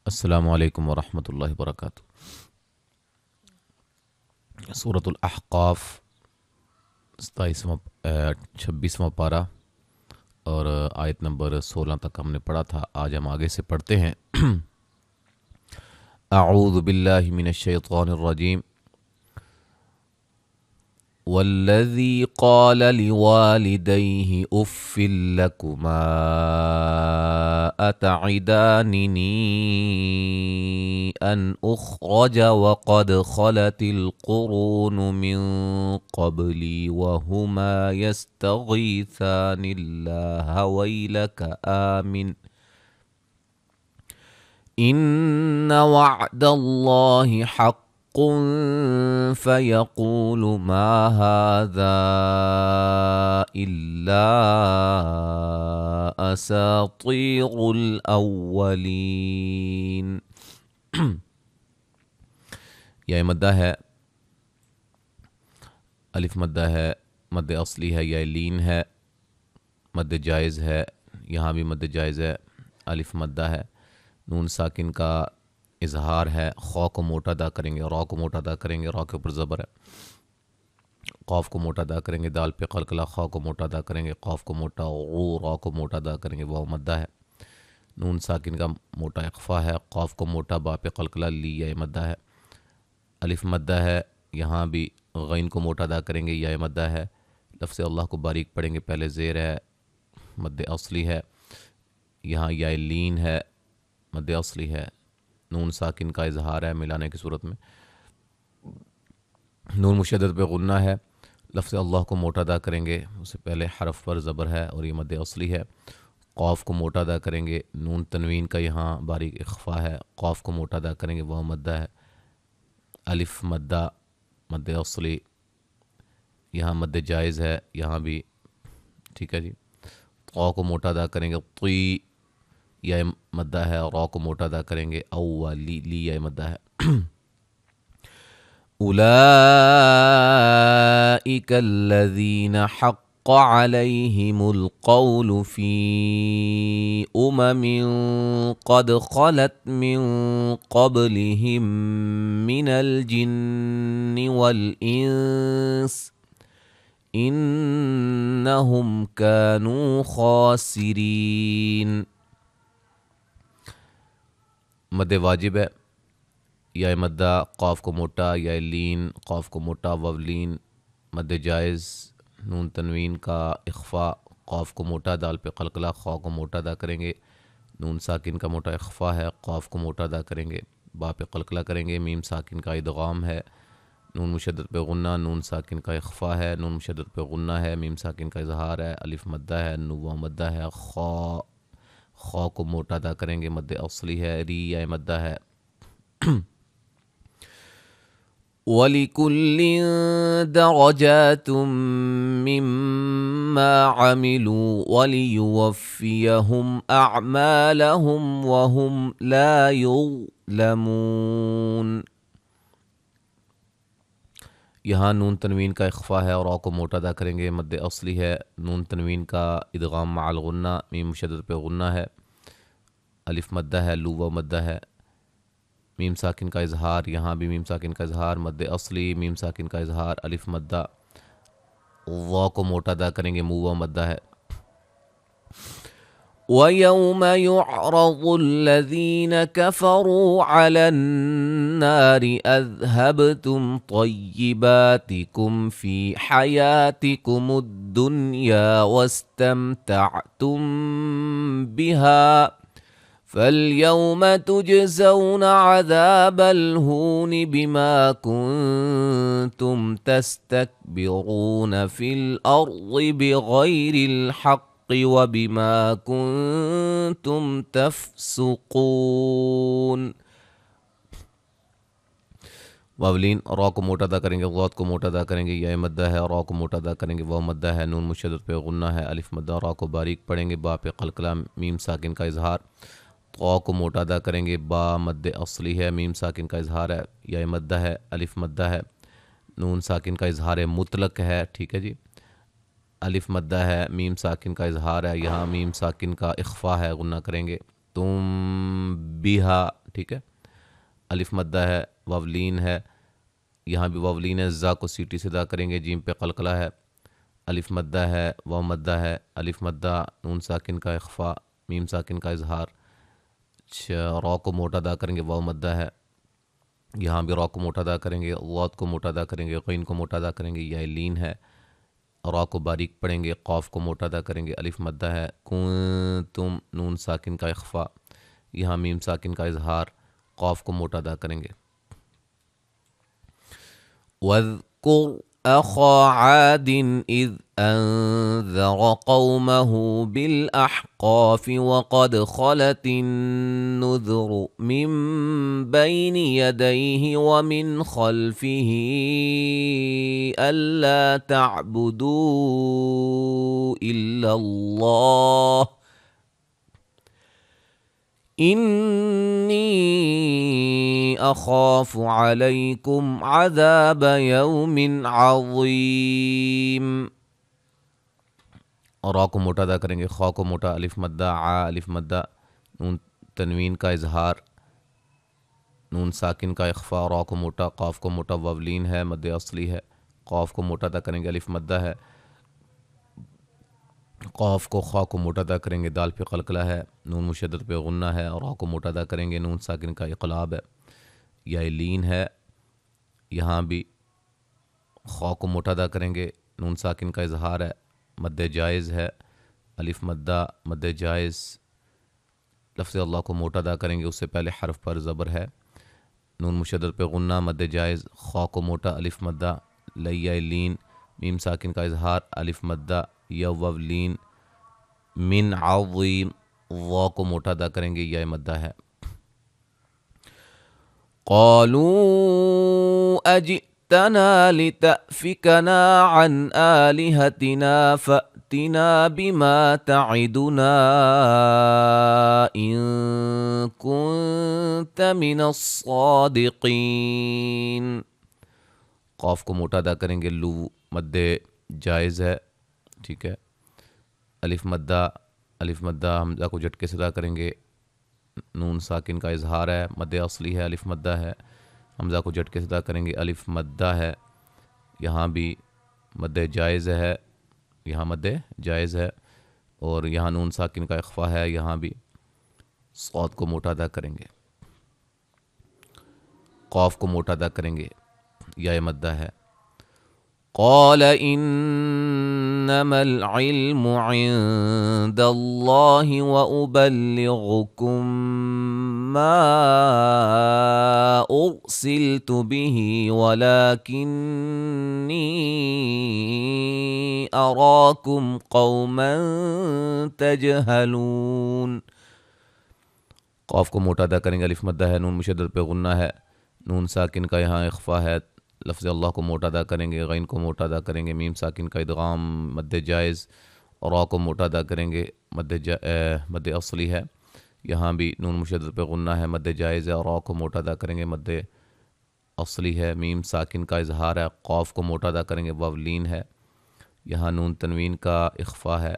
السلام علیکم ورحمۃ اللہ وبرکاتہ۔ سورۃ الاحقاف 26واں پارہ اور آیت نمبر 16 تک ہم نے پڑھا تھا۔ آج ہم آگے سے پڑھتے ہیں۔ اعوذ باللہ من الشیطان الرجیم۔ والذی قال لوالدیہ اف لکما اتعداننی ان اخرج وقد خلت القرون من قبلی وہما یستغیثان اللہ ویلک آمن ان وعد اللہ حق فيقول ما هذا إلا أساطير الأولين۔ یہ مدہ ہے، الف مدہ ہے، مد اصلی ہے یا لین ہے، مد جائز ہے، یہاں بھی مد جائز ہے، الف مدہ ہے، نون ساکن کا اظہار ہے، خو کو موٹا ادا کریں گے، را کو موٹا ادا کریں گے، را کے اوپر زبر ہے، قاف کو موٹا ادا کریں گے، دال پہ قلقلہ، خا کو موٹا ادا کریں گے، قاف کو موٹا، غو را کو موٹا ادا کریں گے، واو مدہ ہے، نون ساکن کا موٹا اخفا ہے، قاف کو موٹا، با پہ قلقلہ، لی یا مدہ ہے، الف مدہ ہے، یہاں بھی غین کو موٹا ادا کریں گے، یا مدہ ہے، لفظ اللہ کو باریک پڑھیں گے، پہلے زیر ہے، مد اصلی ہے، یہاں یا لین ہے، مد اصلی ہے، نون ساکن کا اظہار ہے ملانے کی صورت میں، نون مشدد پہ غنہ ہے، لفظ اللہ کو موٹا ادا کریں گے، اس سے پہلے حرف پر زبر ہے اور یہ مد اصلی ہے، قاف کو موٹا ادا کریں گے، نون تنوین کا یہاں باریک اخفا ہے، قاف کو موٹا ادا کریں گے، وہ مدہ ہے، الف مدہ، مد اصلی، یہاں مد جائز ہے، یہاں بھی ٹھیک ہے جی، قا کو موٹا ادا کریں گے، طی یا مدہ ہے، اور را کو موٹا ادا کریں گے، اولی، لی یا مدہ ہے، اولئک الذین حق علیہم القول فی امم قد خلت من قبلہم من الجن والانس انہم کانوا خاسرین۔ مد واجب ہے، یا مدہ، قاف کو موٹا، یا لین، قاف کو موٹا، وولین، مد جائز، نون تنوین کا اخفا، قاف کو موٹا، دال پہ قلقلہ، خا کو موٹا ادا کریں گے، نون ساکن کا موٹا اخفا ہے، قاف کو موٹا ادا کریں گے، با پہ قلقلہ کریں گے، میم ساکن کا ادغام ہے، نون مشدد پہ غنہ، نون ساکن کا اخفا ہے، نون مشدد پہ غنہ ہے، میم ساکن کا اظہار ہے، الف مدہ ہے، نوا مدہ ہے، خا کو موٹا ادا کریں گے، مد اصلی ہے، ری یا مدہ ہے، وَلِكُلٍّ دَرَجَاتٌ مِّمَّا عَمِلُوا وَلِيُوَفِّيَهُمْ أَعْمَالَهُمْ وَهُمْ لَا يُظْلَمُونَ۔ یہاں نون تنوین کا اخفا ہے، اور را کو موٹا ادا کریں گے، مد اصلی ہے، نون تنوین کا ادغام مع الغنہ، میم مشدد پہ غنہ ہے، الف مدہ ہے، لو و مدہ ہے، میم ساکن کا اظہار، یہاں بھی میم ساکن کا اظہار، مد اصلی، میم ساکن کا اظہار، الف مدہ، وا کو موٹا ادا کریں گے، مو و مدہ ہے، وَيَوْمَ يُعْرَضُ الَّذِينَ كَفَرُوا عَلَى النَّارِ أَذْهَبْتُمْ طَيِّبَاتِكُمْ فِي حَيَاتِكُمُ الدُّنْيَا وَاسْتَمْتَعْتُمْ بِهَا فَالْيَوْمَ تُجْزَوْنَ عَذَابَ الْهُونِ بِمَا كُنْتُمْ تَسْتَكْبِرُونَ فِي الْأَرْضِ بِغَيْرِ الْحَقِّ وَبِمَا كُنْتُمْ تَفْسُقُونَ۔ واولین، را کو موٹا ادا کریں گے، غوت کو موٹا ادا کریں گے، یا مدہ ہے، را کو موٹا ادا کریں گے، وہ مدہ ہے، نون مشدد پہ غنہ ہے، الف مدہ، را کو باریک پڑھیں گے، با پہ قلقلہ، میم ساکن کا اظہار، قا کو موٹا ادا کریں گے، با مد اصلی ہے، میم ساکن کا اظہار ہے، یا مدہ ہے، الف مدہ ہے، نون ساکن کا اظہار مطلق ہے، ٹھیک ہے جی، الف مدہ ہے، میم ساکن کا اظہار ہے، یہاں میم ساکن کا اخفا ہے، غنہ کریں گے، تم بیہا، ٹھیک ہے. الف مدہ ہے، واولین ہے، یہاں بھی واولین ہے، زا کو سیٹی سے ادا کریں گے، جیم پہ قلقلہ ہے. الف مدہ ہے، واو مدہ ہے، الف مدہ، نون ساکن کا اخفا، میم ساکن کا اظہار. را کو موٹا ادا کریں گے، واو مدہ ہے، یہاں بھی را کو موٹا ادا کریں گے، غاد کو موٹا ادا کریں گے، غین کو موٹا ادا کریں گے، یا لین ہے. را کو باریک پڑھیں گے، قاف کو موٹا ادا کریں گے، الف مدہ ہے، کنتم، نون ساکن کا اخفا، یہاں میم ساکن کا اظہار، قاف کو موٹا ادا کریں گے. وَاذْكُرْ أَخَا عَادٍ إِذْ أَنذَرَ قَوْمَهُ بِالْأَحْقَافِ وَقَدْ خَلَتِ النُّذُرُ مِنْ بَيْنِ يَدَيْهِ وَمِنْ خَلْفِهِ أَلَّا تَعْبُدُوا إِلَّا اللَّهَ إِنِّي أَخَافُ عَلَيْكُمْ عَذَابَ يَوْمٍ عَظِيمٍ. اور را کو موٹا ادا کریں گے، خا کو موٹا، الف مدہ، عا الف مدہ، نون تنوین کا اظہار، نون ساکن کا اخفا، را کو موٹا، قاف کو موٹا، واولین ہے، مد اصلی ہے، قاف کو موٹا ادا کریں گے، الف مدہ ہے، قاف کو خا کو موٹا ادا کریں گے، دال پہ قلقلہ ہے، نون مشدد پہ غنہ ہے، اور را کو موٹا ادا کریں گے، نون ساکن کا اقلاب ہے، یا لین ہے، یہاں بھی خا کو موٹا ادا کریں گے، نون ساکن کا اظہار ہے، مد جائز ہے، الف مدہ، مد جائز، لفظ اللہ کو موٹا ادا کریں گے، اس سے پہلے حرف پر زبر ہے، نون مشدد پہ غنہ، مد جائز، خا کو موٹا، الف مدہ، لیا لین، میم ساکن کا اظہار، الف مدہ، یا وولین، من عظیم، وا کو موٹا ادا کریں گے، یا مدہ ہے. قالوا اجئتنا لتأفكنا عن آلهتنا فأتنا بما تعدنا إن كنت من الصادقين. قاف کو موٹا ادا کریں گے، لو مد جائز ہے، ٹھیک ہے. الف مدہ، الف مدہ، حمزہ کو جھٹکے سے ادا کریں گے، نون ساکن کا اظہار ہے، مد اصلی ہے، الف مدہ ہے، حمزہ کو جھٹکے سے ادا کریں گے، الف مدہ ہے، یہاں بھی مد جائز ہے، یہاں مد جائز ہے، اور یہاں نون ساکن کا اخفا ہے، یہاں بھی صاد کو موٹا ادا کریں گے، قاف کو موٹا ادا کریں گے، یا مدہ ہے. قال انما العلم عند الله وأبلغكم ما أرسلت به ولكني أراكم قوما تجهلون. قاف کو موٹا ادا کریں گے، الف مدہ ہے، نون مشدد پہ غنہ ہے، نون ساکن کا یہاں اخفا ہے، لفظ اللہ کو موٹا ادا کریں گے، غین کو موٹا ادا کریں گے، میم ساکن کا ادغام، مد جائز، اور را کو موٹا ادا کریں گے، مد اصلی ہے، یہاں بھی نون مشدد پہ غنہ ہے، مد جائز ہے، اور را کو موٹا ادا کریں گے، مد اصلی ہے، میم ساکن کا اظہار ہے، قاف کو موٹا ادا کریں گے، واولین ہے، یہاں نون تنوین کا اخفا ہے،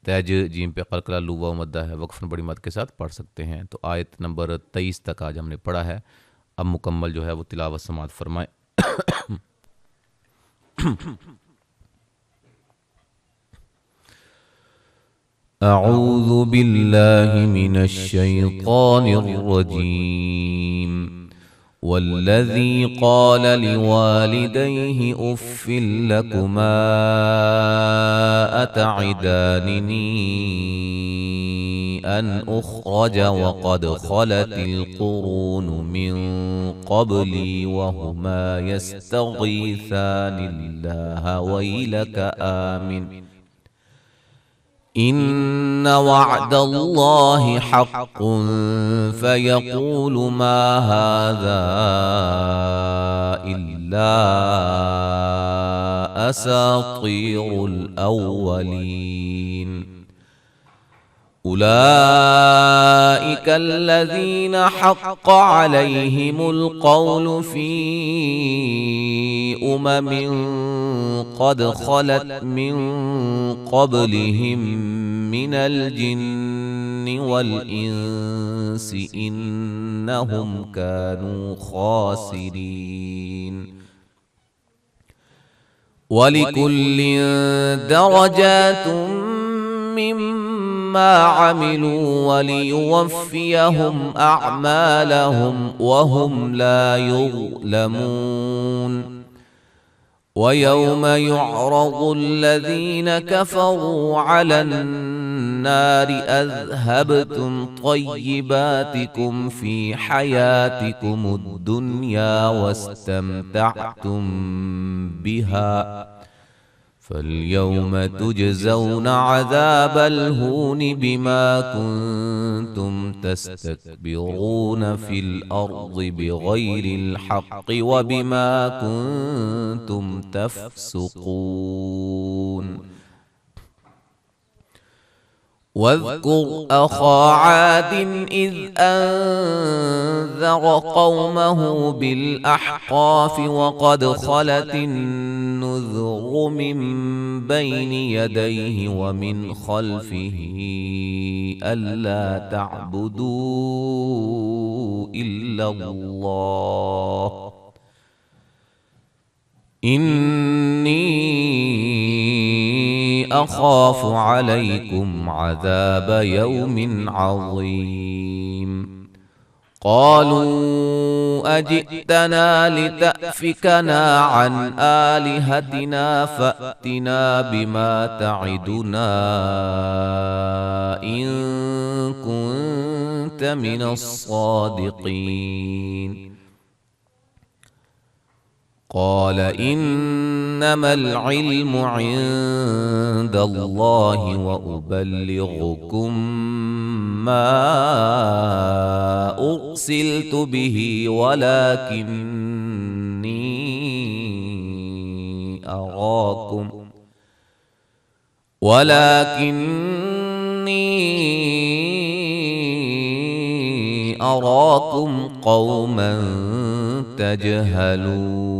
تیج جیم پہ قلقلہ، لو واو مدہ ہے. وقفاً بڑی مد کے ساتھ پڑھ سکتے ہیں. تو آیت نمبر 23 تک آج ہم نے پڑھا ہے. اب مکمل جو ہے وہ تلاوت سماعت فرمائیں. اعوذ باللہ من الشیطان الرجیم. والذی قال لوالدیہ اف لکما اتعداننی ان اخرج وقد خلت القرون من قبلی وهما يستغيثان الله ويلك آمن إن وعد الله حق فيقول ما هذا إلا أساطير الأولين. أولئك الذين حق عليهم القول في قد خلت من قبلهم من الجن والإنس إنهم كانوا خاسرين. ولكل درجات مما عملوا وليوفيهم أعمالهم وهم لا يظلمون. ويوم يعرض الذين كفروا على النار أذهبتم طيباتكم في حياتكم الدنيا واستمتعتم بها فاليوم تجزون عذاب الهون بما كنتم تستكبرون في الأرض بغير الحق وبما كنتم تفسقون. واذكر أخا عاد إذ أنذر قومه بالأحقاف وقد خلت النذر من بين يديه ومن خلفه ألا تعبدوا إلا الله إني أخاف عليكم عذاب يوم عظيم. قالوا أجئتنا لتأفكنا عن آلهتنا فأتنا بما تعدنا إن كنت من الصادقين. قال إنما العلم عند الله وأبلغكم ما أرسلت به ولكني أراكم قوما تجهلون.